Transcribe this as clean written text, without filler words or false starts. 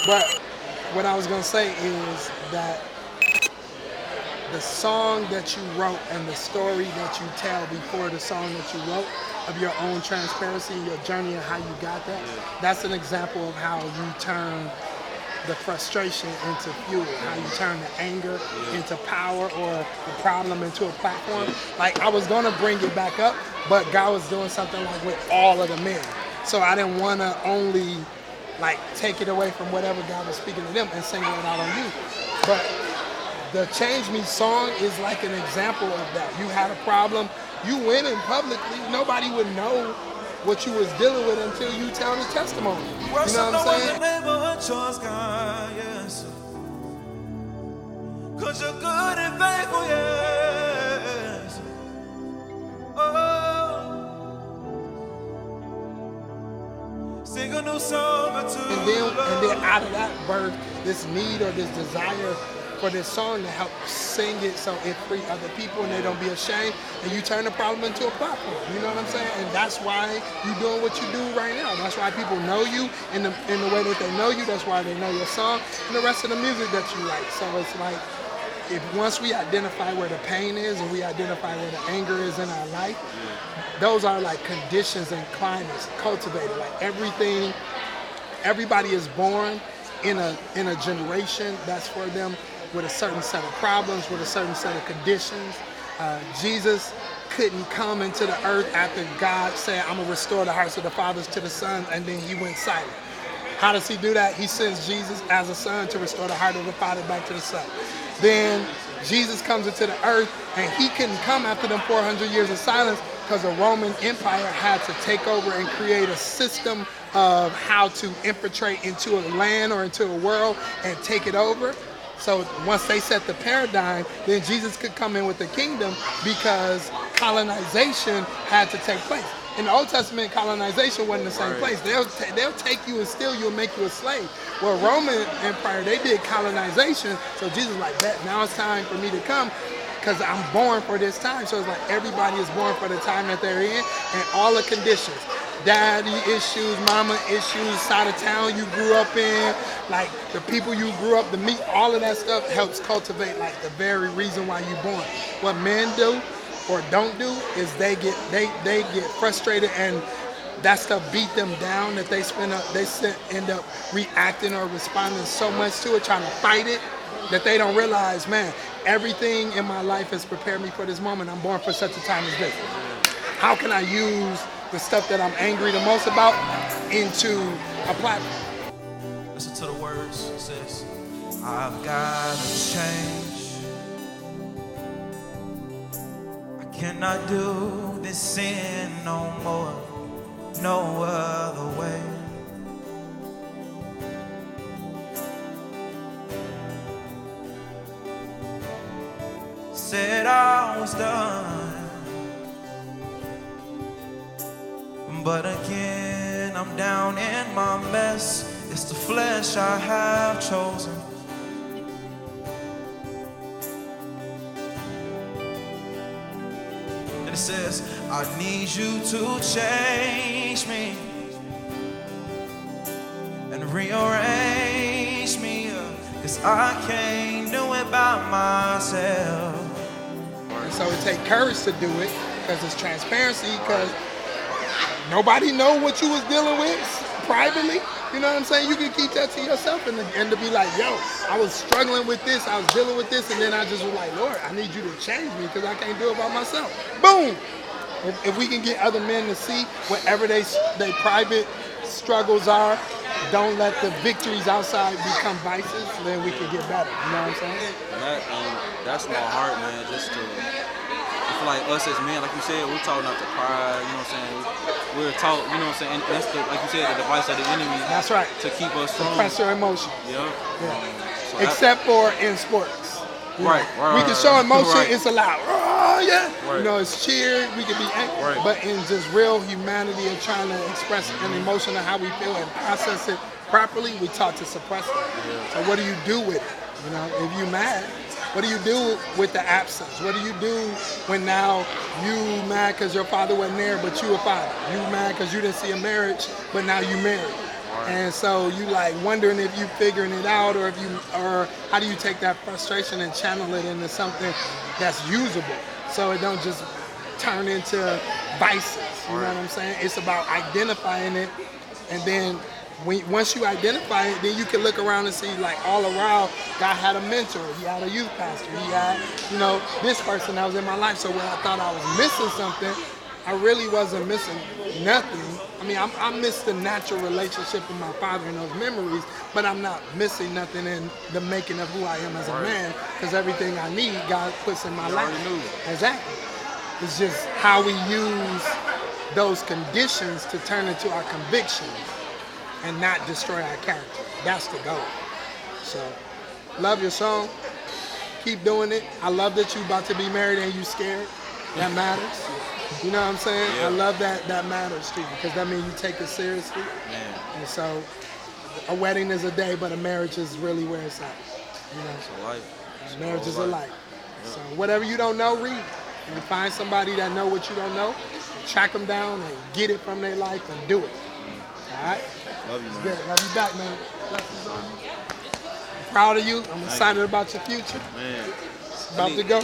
But what I was gonna say is that the song that you wrote and the story that you tell before the song that you wrote of your own transparency, your journey and how you got that, that's an example of how you turn the frustration into fuel, how you turn the anger into power or the problem into a platform. Like I was gonna bring it back up, but God was doing something like with all of the men. So I didn't wanna only like take it away from whatever God was speaking to them and single it out on you. But the Change Me song is like an example of that. You had a problem, you went in publicly, nobody would know what you was dealing with until you tell the testimony. You know what I'm saying? Neighborhood chores, God, yes. Cause you're good and faithful, yes. Oh, sing a new song or two. And then out of that birth, this need or this desire for this song to help sing it so it free other people and they don't be ashamed, and you turn the problem into a platform. You know what I'm saying? And that's why you're doing what you do right now. That's why people know you in the way that they know you. That's why they know your song and the rest of the music that you write. So it's like, if once we identify where the pain is and we identify where the anger is in our life, those are like conditions and climates cultivated. Like everybody is born in a generation that's for them with a certain set of problems, with a certain set of conditions. Jesus couldn't come into the earth after God said, I'm gonna restore the hearts of the fathers to the sons, and then he went silent. How does he do that? He sends Jesus as a son to restore the heart of the father back to the son. Then Jesus comes into the earth, and he couldn't come after them 400 years of silence because the Roman Empire had to take over and create a system of how to infiltrate into a land or into a world and take it over. So once they set the paradigm, then Jesus could come in with the kingdom because colonization had to take place. In the Old Testament, colonization wasn't the same place. They'll take you and steal you and make you a slave. Well, Roman Empire, they did colonization. So Jesus was like, that now it's time for me to come because I'm born for this time. So it's like everybody is born for the time that they're in and all the conditions. Daddy issues, mama issues, side of town you grew up in, like the people you grew up to meet, all of that stuff helps cultivate like the very reason why you're born. What men do or don't do is they get frustrated and that stuff beat them down that they end up reacting or responding so much to it, trying to fight it, that they don't realize, man, everything in my life has prepared me for this moment. I'm born for such a time as this. How can I use the stuff that I'm angry the most about into a platform? Listen to the words. It says, I've got to change. I cannot do this sin no more, no other way. Said I was done, but again I'm down in my mess. It's the flesh I have chosen. And it says, I need you to change me and rearrange me, 'cause I can't do it by myself. So it takes courage to do it because it's transparency, because nobody know what you was dealing with privately. You know what I'm saying? You can keep that to yourself and to be like, yo, I was struggling with this, I was dealing with this, and then I just was like, Lord, I need you to change me because I can't do it by myself. Boom! If we can get other men to see whatever they private struggles are, don't let the victories outside become vices, then we can get better. You know what I'm saying? That's my heart, man, just to... I feel like us as men, like you said, we're taught not to cry, you know what I'm saying? We're taught, you know what I'm saying? And that's the, like you said, the device of the enemy. That's right. To keep us from... Suppress your emotions. Yeah. So except for in sports. Right. We can show emotion, right. It's allowed. Oh, yeah. Right. You know, it's cheered, we can be angry. Right. But in just real humanity and trying to express an emotion of how we feel and process it properly, we taught to suppress it. Yeah. So what do you do with it? You know, if you mad, what do you do with the absence? What do you do when now you mad because your father wasn't there, but you a father? You mad because you didn't see a marriage, but now you married. Right. And so you like wondering if you figuring it out, or how do you take that frustration and channel it into something that's usable, so it don't just turn into vices. You know what I'm saying? It's about identifying it, and then once you identify it, then you can look around and see, like, all around, God had a mentor, he had a youth pastor, he had, this person that was in my life. So when I thought I was missing something, I really wasn't missing nothing. I mean, I missed the natural relationship with my father and those memories, but I'm not missing nothing in the making of who I am as a man, because everything I need, God puts in my life. Exactly. It's just how we use those conditions to turn into our convictions and not destroy our character. That's the goal. So, love your song. Keep doing it. I love that you about to be married and you scared. That matters. You know what I'm saying? Yeah. I love that matters to you, because that means you take it seriously. Man. And so, a wedding is a day, but a marriage is really where it's at. It's a life. Marriage is a life. So whatever you don't know, read. And find somebody that know what you don't know. Track them down and get it from their life and do it. All right? Love you, man. Good. Love you back, man. Blessings on you. Proud of you. I'm excited about your future. Man. It's about to go.